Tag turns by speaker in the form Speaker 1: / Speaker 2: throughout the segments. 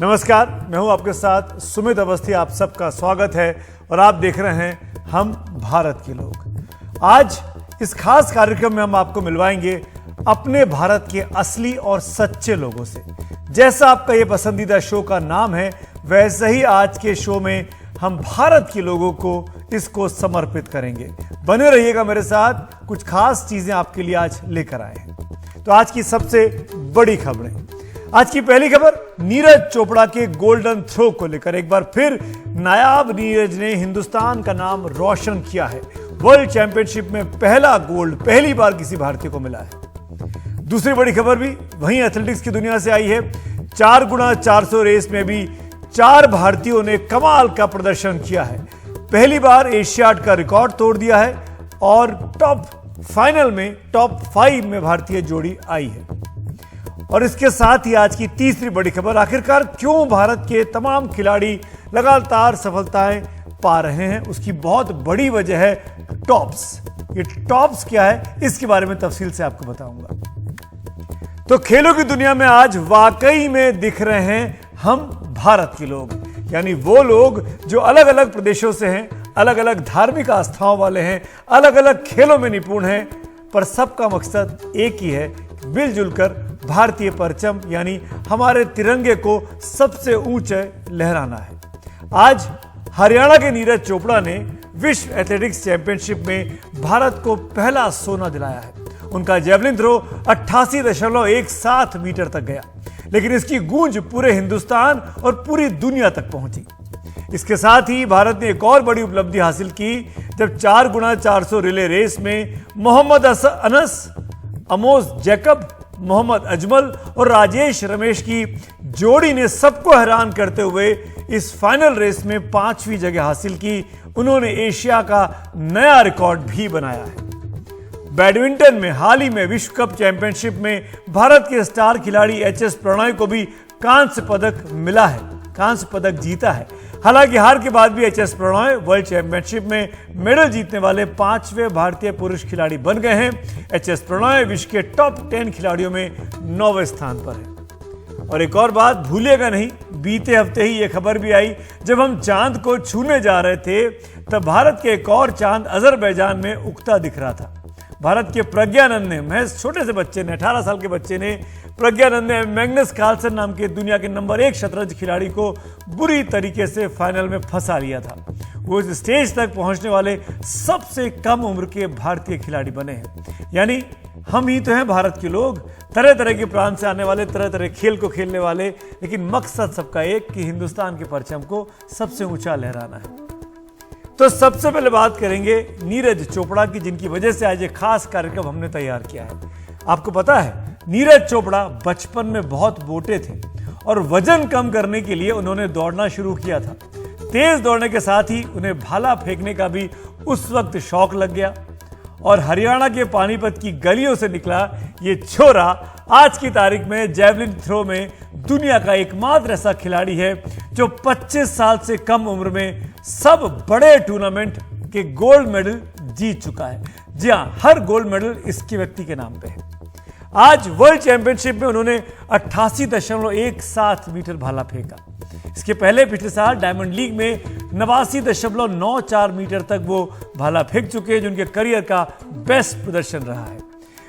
Speaker 1: नमस्कार, मैं हूं आपके साथ सुमित अवस्थी। आप सबका स्वागत है और आप देख रहे हैं हम भारत के लोग। आज इस खास कार्यक्रम में हम आपको मिलवाएंगे अपने भारत के असली और सच्चे लोगों से। जैसा आपका ये पसंदीदा शो का नाम है, वैसे ही आज के शो में हम भारत के लोगों को इसको समर्पित करेंगे। बने रहिएगा मेरे साथ, कुछ खास चीजें आपके लिए आज लेकर आए हैं। तो आज की सबसे बड़ी खबरें। आज की पहली खबर नीरज चोपड़ा के गोल्डन थ्रो को लेकर। एक बार फिर नायाब नीरज ने हिंदुस्तान का नाम रोशन किया है। वर्ल्ड चैंपियनशिप में पहला गोल्ड पहली बार किसी भारतीय को मिला है। दूसरी बड़ी खबर भी वहीं एथलेटिक्स की दुनिया से आई है। 4x400 रेस में भी 4 भारतीयों ने कमाल का प्रदर्शन किया है। पहली बार एशियाड का रिकॉर्ड तोड़ दिया है और फाइनल में टॉप 5 में भारतीय जोड़ी आई है। और इसके साथ ही आज की तीसरी बड़ी खबर, आखिरकार क्यों भारत के तमाम खिलाड़ी लगातार सफलताएं पा रहे हैं, उसकी बहुत बड़ी वजह है टॉप्स। ये टॉप्स क्या है, इसके बारे में तफसील से आपको बताऊंगा। तो खेलों की दुनिया में आज वाकई में दिख रहे हैं हम भारत के लोग, यानी वो लोग जो अलग अलग प्रदेशों से हैं, अलग अलग धार्मिक आस्थाओं वाले हैं, अलग अलग खेलों में निपुण हैं, पर सबका मकसद एक ही है, मिलजुल कर भारतीय परचम यानी हमारे तिरंगे को सबसे ऊंचे लहराना है। आज हरियाणा के नीरज चोपड़ा ने विश्व एथलेटिक्स चैंपियनशिप में भारत को पहला सोना दिलाया है। उनका जेवलिन थ्रो 88.17 मीटर तक गया, लेकिन इसकी गूंज पूरे हिंदुस्तान और पूरी दुनिया तक पहुंची। इसके साथ ही भारत ने एक और बड़ी उपलब्धि हासिल की जब 4x400 रिले रेस में मोहम्मद अनस, अमोस जैकब, मोहम्मद अजमल और राजेश रमेश की जोड़ी ने सबको हैरान करते हुए इस फाइनल रेस में 5वीं जगह हासिल की। उन्होंने एशिया का नया रिकॉर्ड भी बनाया है। बैडमिंटन में हाल ही में विश्व कप चैंपियनशिप में भारत के स्टार खिलाड़ी एच.एस. प्रणॉय को भी कांस्य पदक मिला है, कांस्य पदक जीता है। हालांकि हार के बाद भी एच.एस. प्रणॉय वर्ल्ड चैंपियनशिप में मेडल जीतने वाले 5वें भारतीय पुरुष खिलाड़ी बन गए हैं। एच.एस. प्रणॉय विश्व के टॉप 10 खिलाड़ियों में 9वें स्थान पर है। और एक और बात भूलिएगा नहीं, बीते हफ्ते ही यह खबर भी आई, जब हम चांद को छूने जा रहे थे तब भारत के एक और चांद अजरबैजान में उगता दिख रहा था। भारत के प्रज्ञानंद ने, महज छोटे से बच्चे ने, 18 साल के बच्चे ने, प्रज्ञानंद ने मैग्नस कार्लसन नाम के दुनिया के नंबर 1 शतरंज खिलाड़ी को बुरी तरीके से फाइनल में फंसा लिया था। वो इस स्टेज तक पहुंचने वाले सबसे कम उम्र के भारतीय खिलाड़ी बने हैं। यानी हम ही तो हैं भारत के लोग, तरह तरह के प्रांत से आने वाले, तरह तरह खेल को खेलने वाले, लेकिन मकसद सबका एक कि हिंदुस्तान के परचम को सबसे ऊंचा लहराना है। तो सबसे पहले बात करेंगे नीरज चोपड़ा की, जिनकी वजह से आज एक खास कार्यक्रम हमने तैयार किया है। आपको पता है नीरज चोपड़ा बचपन में बहुत मोटे थे और वजन कम करने के लिए उन्होंने दौड़ना शुरू किया था। तेज दौड़ने के साथ ही उन्हें भाला फेंकने का भी उस वक्त शौक लग गया और हरियाणा के पानीपत की गलियों से निकला ये छोरा आज की तारीख में जेवलिन थ्रो में दुनिया का एकमात्र ऐसा खिलाड़ी है जो 25 साल से कम उम्र में सब बड़े टूर्नामेंट के गोल्ड मेडल जीत चुका है। जी हां, हर गोल्ड मेडल इसके व्यक्ति के नाम पे है। आज वर्ल्ड चैंपियनशिप में उन्होंने 88.17 मीटर भाला फेंका। इसके पहले पिछले साल डायमंड लीग में 89.94 मीटर तक वो भाला फेंक चुके हैं, जो उनके करियर का बेस्ट प्रदर्शन रहा है।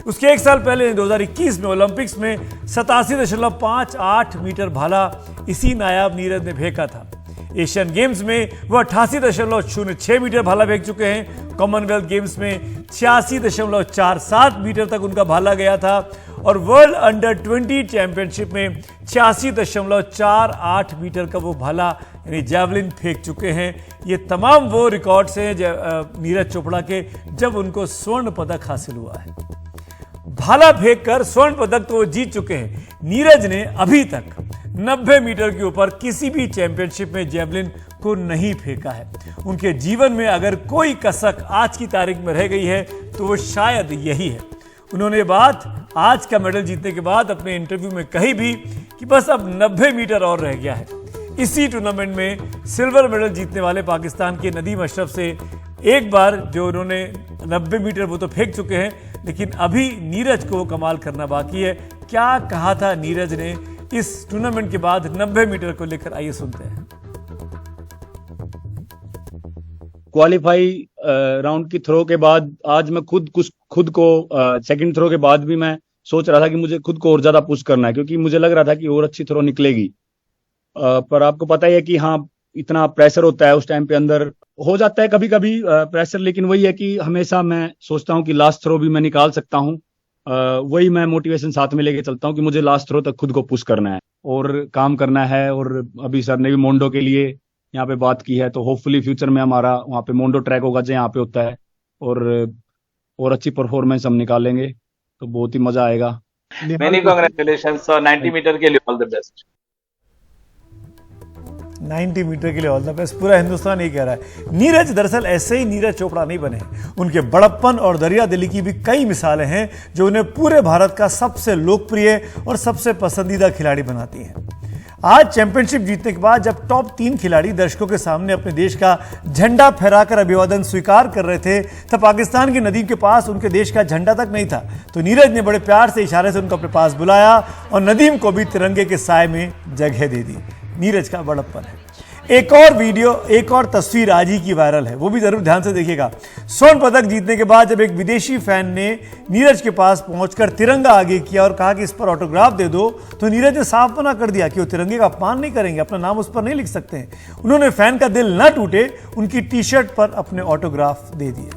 Speaker 1: उसके एक साल पहले 2021 में ओलंपिक्स में 87.58 मीटर भाला इसी नायाब नीरज ने फेंका था। एशियन गेम्स में वह 88.06 मीटर भाला फेंक चुके हैं। कॉमनवेल्थ गेम्स में 86.47 मीटर तक उनका भाला गया था और वर्ल्ड अंडर 20 चैंपियनशिप में 86.48 मीटर का वो भाला यानी जैवलिन फेंक चुके हैं। ये तमाम वो रिकॉर्ड्स हैं नीरज चोपड़ा के, जब उनको स्वर्ण पदक हासिल हुआ है। भाला फेंककर स्वर्ण पदक तो वो जीत चुके हैं। नीरज ने अभी तक 90 मीटर के ऊपर किसी भी चैंपियनशिप में जेवलिन को नहीं फेंका है। उनके जीवन में अगर कोई कसक आज की तारीख में रह गई है तो वो शायद यही है। उन्होंने ये बात आज का मेडल जीतने के बाद अपने इंटरव्यू में कही भी कि बस अब 90 मीटर और रह गया है। इसी टूर्नामेंट में सिल्वर मेडल जीतने वाले पाकिस्तान के नदीम अशरफ से एक बार जो उन्होंने 90 मीटर वो तो फेंक चुके हैं, लेकिन अभी नीरज को कमाल करना बाकी है। क्या कहा था नीरज ने इस टूर्नामेंट के बाद 90 मीटर को लेकर आइए सुनते हैं।
Speaker 2: क्वालिफाई राउंड की थ्रो के बाद आज मैं खुद को सेकंड थ्रो के बाद भी मैं सोच रहा था कि मुझे खुद को और ज्यादा पुश करना है, क्योंकि मुझे लग रहा था कि और अच्छी थ्रो निकलेगी। पर आपको पता ही है कि हाँ, इतना प्रेशर होता है उस टाइम पे, अंदर हो जाता है कभी कभी प्रेशर, लेकिन वही है कि हमेशा मैं सोचता हूँ कि लास्ट थ्रो भी मैं निकाल सकता हूँ। वही मैं मोटिवेशन साथ में लेके चलता हूँ कि मुझे लास्ट थ्रो तक खुद को पुश करना है और काम करना है। और अभी सर ने भी मोन्डो के लिए यहाँ पे बात की है, तो होपफुली फ्यूचर में हमारा वहाँ पे मोन्डो ट्रैक होगा जो यहाँ पे होता है, और अच्छी परफॉर्मेंस हम निकालेंगे तो बहुत ही मजा आएगा।
Speaker 3: मेनी कांग्रेचुलेशंस और 90 मीटर के लिए ऑल द बेस्ट।
Speaker 1: 90 मीटर के लिए ऑल द बेस्ट, पूरा हिंदुस्तान ये कह रहा है। नीरज दरअसल ऐसे ही नीरज चोपड़ा नहीं बने, उनके बड़प्पन और दरिया दिली की भी कई मिसालें हैं जो उन्हें पूरे भारत का सबसे लोकप्रिय और सबसे पसंदीदा खिलाड़ी बनाती हैं। आज चैंपियनशिप जीतने के बाद जब टॉप 3 खिलाड़ी दर्शकों के सामने अपने देश का झंडा फहराकर अभिवादन स्वीकार कर रहे थे, तब पाकिस्तान की नदीम के पास उनके देश का झंडा तक नहीं था। तो नीरज ने बड़े प्यार से इशारे से उनको अपने पास बुलाया और नदीम को भी तिरंगे के साए में जगह दे दी। नीरज का बड़प्पन है। एक और वीडियो, एक और तस्वीर आज ही की वायरल है, वो भी जरूर ध्यान से देखिएगा। स्वर्ण पदक जीतने के बाद जब एक विदेशी फैन ने नीरज के पास पहुंचकर तिरंगा आगे किया और कहा कि इस पर ऑटोग्राफ दे दो, तो नीरज ने साफ मना कर दिया कि वो तिरंगे का अपमान नहीं करेंगे, अपना नाम उस पर नहीं लिख सकते हैं। उन्होंने फैन का दिल न टूटे, उनकी टी शर्ट पर अपने ऑटोग्राफ दे दिए।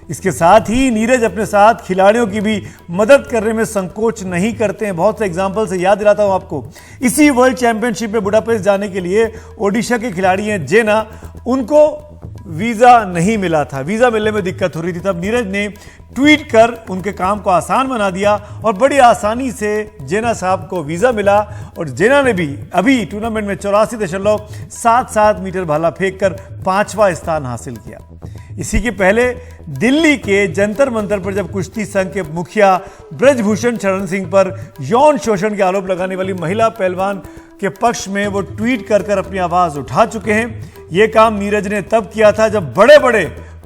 Speaker 1: इसके साथ ही नीरज अपने साथ खिलाड़ियों की भी मदद करने में संकोच नहीं करते हैं। बहुत से एग्जांपल से याद दिलाता हूं आपको, इसी वर्ल्ड चैंपियनशिप में बुडापेस्ट जाने के लिए ओडिशा के खिलाड़ी हैं जेना, उनको वीजा नहीं मिला था, वीजा मिलने में दिक्कत हो रही थी। तब नीरज ने ट्वीट कर उनके काम को आसान बना दिया और बड़ी आसानी से जेना साहब को वीजा मिला और जेना ने भी अभी टूर्नामेंट में 84.77 मीटर भाला फेंक कर 5वां स्थान हासिल किया। इसी के पहले दिल्ली के जंतर मंतर पर जब कुश्ती संघ के मुखिया ब्रजभूषण शरण सिंह पर यौन शोषण के आरोप लगाने वाली महिला पहलवान के पक्ष में वो ट्वीट कर अपनी आवाज उठा चुके हैं। ये काम नीरज ने तब किया था जब बड़े बड़े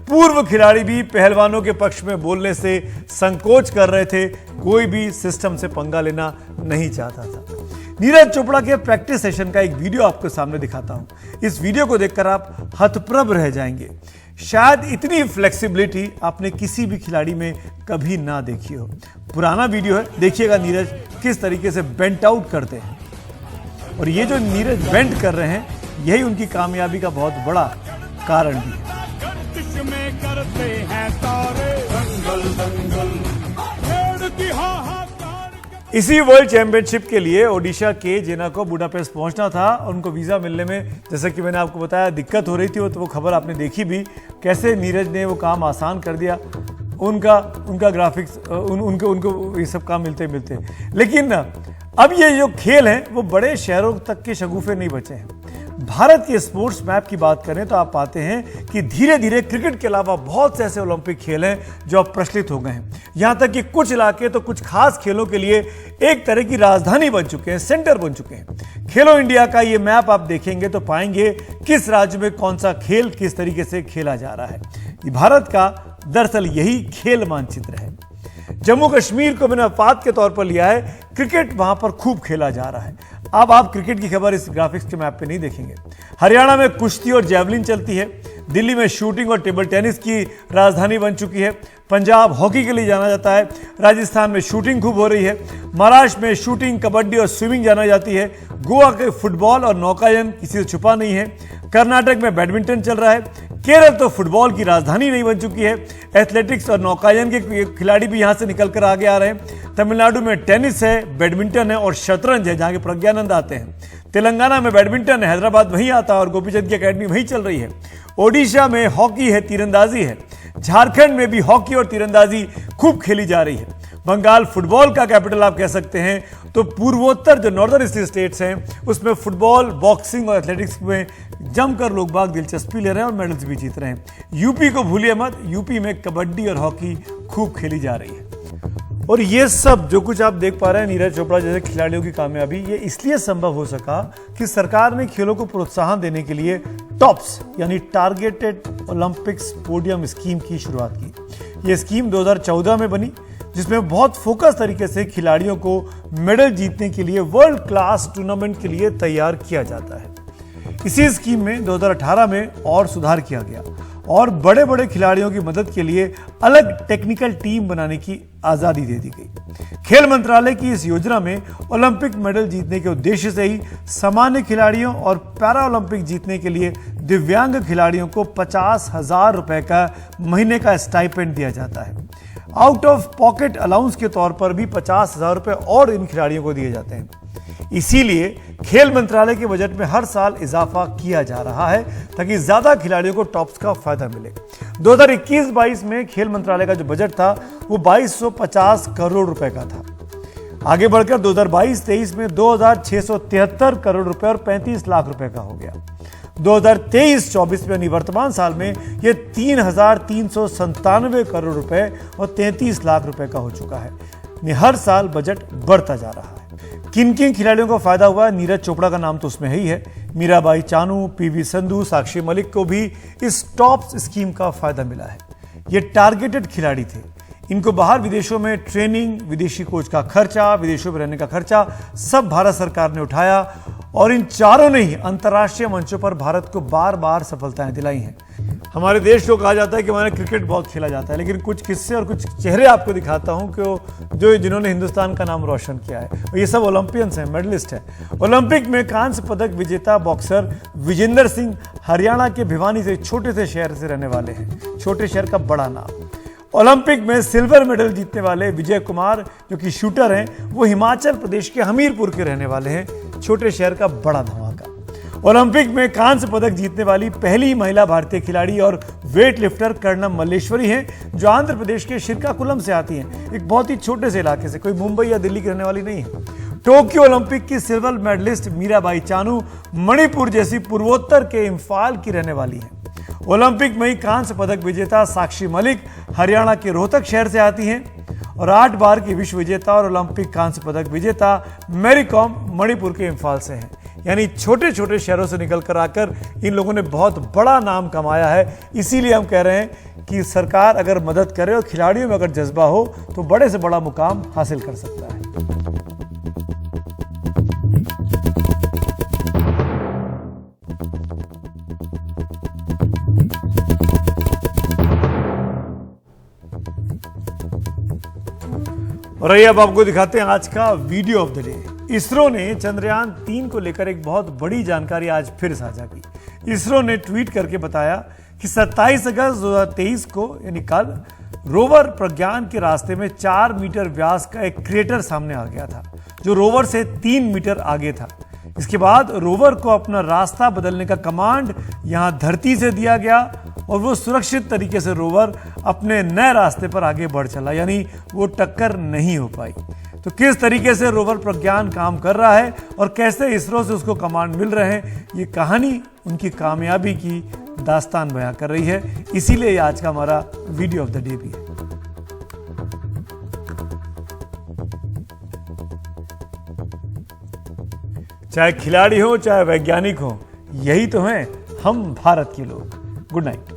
Speaker 1: पूर्व खिलाड़ी भी पहलवानों के पक्ष में बोलने से संकोच कर रहे थे, कोई भी सिस्टम से पंगा लेना नहीं चाहता था। नीरज चोपड़ा के प्रैक्टिस सेशन का एक वीडियो आपके सामने दिखाता हूं। इस वीडियो को देखकर आप हतप्रभ रह जाएंगे। शायद इतनी फ्लेक्सिबिलिटी आपने किसी भी खिलाड़ी में कभी ना देखी हो। पुराना वीडियो है, देखिएगा नीरज किस तरीके से बेंट आउट करते हैं। और ये जो नीरज बेंट कर रहे हैं, यही उनकी कामयाबी का बहुत बड़ा कारण भी है। इसी वर्ल्ड चैंपियनशिप के लिए ओडिशा के जेना को बुडापेस्ट पहुंचना था और उनको वीजा मिलने में, जैसा कि मैंने आपको बताया, दिक्कत हो रही थी। तो वो खबर आपने देखी भी, कैसे नीरज ने वो काम आसान कर दिया। उनका ग्राफिक्स उनको ये सब काम मिलते। लेकिन अब ये जो खेल हैं वो बड़े शहरों तक के शगुफे नहीं बचे हैं। भारत के स्पोर्ट्स मैप की बात करें तो आप पाते हैं कि धीरे धीरे क्रिकेट के अलावा बहुत से ऐसे ओलंपिक खेल हैं जो अब प्रचलित हो गए हैं। यहां तक कि कुछ इलाके तो कुछ खास खेलों के लिए एक तरह की राजधानी बन चुके हैं, सेंटर बन चुके हैं। खेलो इंडिया का ये मैप आप देखेंगे तो पाएंगे किस राज्य में कौन सा खेल किस तरीके से खेला जा रहा है। ये भारत का दरअसल यही खेल मानचित्र है। जम्मू कश्मीर को मैंने अपवाद के तौर पर लिया है, क्रिकेट वहां पर खूब खेला जा रहा है। अब आप क्रिकेट की खबर इस ग्राफिक्स के मैप पे नहीं देखेंगे। हरियाणा में कुश्ती और जैवलिन चलती है। दिल्ली में शूटिंग और टेबल टेनिस की राजधानी बन चुकी है। पंजाब हॉकी के लिए जाना जाता है। राजस्थान में शूटिंग खूब हो रही है। महाराष्ट्र में शूटिंग, कबड्डी और स्विमिंग जाना जाती है। गोवा के फुटबॉल और नौकायन किसी से छुपा नहीं है। कर्नाटक में बैडमिंटन चल रहा है। केरल तो फुटबॉल की राजधानी नहीं बन चुकी है। एथलेटिक्स और नौकायन के खिलाड़ी भी यहां से निकलकर आगे आ रहे हैं। तमिलनाडु में टेनिस है, बैडमिंटन है और शतरंज है, जहां के प्रज्ञानंद आते हैं। तेलंगाना में बैडमिंटन है, हैदराबाद वहीं आता है और गोपीचंद की अकेडमी वहीं चल रही है। ओडिशा में हॉकी है, तीरंदाजी है। झारखंड में भी हॉकी और तीरंदाजी खूब खेली जा रही है। बंगाल फुटबॉल का कैपिटल आप कह सकते हैं। तो पूर्वोत्तर जो नॉर्दर्न ईस्ट स्टेट्स हैं उसमें फुटबॉल, बॉक्सिंग और एथलेटिक्स में जमकर लोग बाग दिलचस्पी ले रहे हैं और मेडल्स भी जीत रहे हैं। यूपी को भूलिए मत, यूपी में कबड्डी और हॉकी खूब खेली जा रही है। और ये सब जो कुछ आप देख पा रहे हैं नीरज चोपड़ा जैसे खिलाड़ियों की कामयाबी, ये इसलिए संभव हो सका कि सरकार ने खेलों को प्रोत्साहन देने के लिए टॉप्स यानी टारगेटेड ओलंपिक्स पोडियम स्कीम की शुरुआत की। ये स्कीम 2014 में बनी, जिसमें बहुत फोकस तरीके से खिलाड़ियों को मेडल जीतने के लिए वर्ल्ड क्लास टूर्नामेंट के लिए तैयार किया जाता है। इसी स्कीम में 2018 में और सुधार किया गया और बड़े बड़े खिलाड़ियों की मदद के लिए अलग टेक्निकल टीम बनाने की आजादी दे दी गई। खेल मंत्रालय की इस योजना में ओलंपिक मेडल जीतने के उद्देश्य से ही सामान्य खिलाड़ियों और पैरा ओलंपिक जीतने के लिए दिव्यांग खिलाड़ियों को 50,000 रुपए का महीने का स्टाइपेंड दिया जाता है। आउट ऑफ पॉकेट अलाउंस के तौर पर भी 50,000 रुपए और इन खिलाड़ियों को दिए जाते हैं। इसीलिए खेल मंत्रालय के बजट में हर साल इजाफा किया जा रहा है ताकि ज्यादा खिलाड़ियों को टॉप्स का फायदा मिले। 2021-22 में खेल मंत्रालय का जो बजट था वो 2250 करोड़ रुपए का था। आगे बढ़कर 2022-23 में 2673 करोड़ रुपए और 35 लाख रुपए का हो गया। 2023-24 में यानी वर्तमान साल में यह 3,397 करोड़ रुपए और 33 लाख रुपए का हो चुका है। हर साल बजट बढ़ता जा रहा है। किन किन खिलाड़ियों को फायदा हुआ? नीरज चोपड़ा का नाम तो उसमें ही है। मीराबाई चानू, पीवी संधू, साक्षी मलिक को भी इस टॉप्स स्कीम का फायदा मिला है। ये टारगेटेड खिलाड़ी थे। इनको बाहर विदेशों में ट्रेनिंग, विदेशी कोच का खर्चा, विदेशों में रहने का खर्चा सब भारत सरकार ने उठाया और इन चारों ने ही अंतर्राष्ट्रीय मंचों पर भारत को बार बार सफलताएं दिलाई हैं। हमारे देश को कहा जाता है कि हमारे क्रिकेट बहुत खेला जाता है, लेकिन कुछ किस्से और कुछ चेहरे आपको दिखाता हूं कि जिन्होंने हिंदुस्तान का नाम रोशन किया है। ये सब ओलंपियंस हैं, मेडलिस्ट हैं। ओलंपिक में कांस्य पदक विजेता बॉक्सर विजेंदर सिंह हरियाणा के भिवानी से छोटे से शहर से रहने वाले हैं। छोटे शहर का बड़ा नाम। ओलंपिक में सिल्वर मेडल जीतने वाले विजय कुमार जो कि शूटर हैं, वो हिमाचल प्रदेश के हमीरपुर के रहने वाले हैं। छोटे शहर का बड़ा धमाका। ओलंपिक में कांस्य पदक जीतने वाली पहली महिला भारतीय खिलाड़ी और वेट लिफ्टर कर्णम मल्लेश्वरी हैं, जो आंध्र प्रदेश के श्रीकाकुलम से आती हैं, एक बहुत ही छोटे से इलाके से, कोई मुंबई या दिल्ली की रहने वाली नहीं है। टोक्यो ओलंपिक की सिल्वर मेडलिस्ट मीराबाई चानू मणिपुर जैसी पूर्वोत्तर के इम्फाल की रहने वाली हैं। ओलंपिक में ही कांस्य पदक विजेता साक्षी मलिक हरियाणा के रोहतक शहर से आती हैं और 8 बार की विश्व विजेता और ओलंपिक कांस्य पदक विजेता मैरी कॉम मणिपुर के इम्फाल से हैं। यानी छोटे छोटे शहरों से निकलकर आकर इन लोगों ने बहुत बड़ा नाम कमाया है। इसीलिए हम कह रहे हैं कि सरकार अगर मदद करे और खिलाड़ियों में अगर जज्बा हो तो बड़े से बड़ा मुकाम हासिल कर सकता है। और आइए अब आपको दिखाते हैं आज का video of the day. ISRO ने चंद्रयान 3 को लेकर एक बहुत बड़ी जानकारी आज फिर साझा की। इसरो ने ट्वीट करके बताया कि 27 अगस्त 2023 को यानी कल रोवर प्रज्ञान के रास्ते में 4 मीटर व्यास का एक क्रेटर सामने आ गया था, जो रोवर से 3 मीटर आगे था। इसके बाद रोवर को अपना रास्ता बदलने का कमांड यहां धरती से दिया गया और वो सुरक्षित तरीके से रोवर अपने नए रास्ते पर आगे बढ़ चला, यानी वो टक्कर नहीं हो पाई। तो किस तरीके से रोवर प्रज्ञान काम कर रहा है और कैसे इसरो से उसको कमांड मिल रहे हैं, ये कहानी उनकी कामयाबी की दास्तान बयां कर रही है। इसीलिए आज का हमारा वीडियो ऑफ द डे भी है। चाहे खिलाड़ी हो चाहे वैज्ञानिक हो, यही तो हैं हम भारत के लोग। Good night.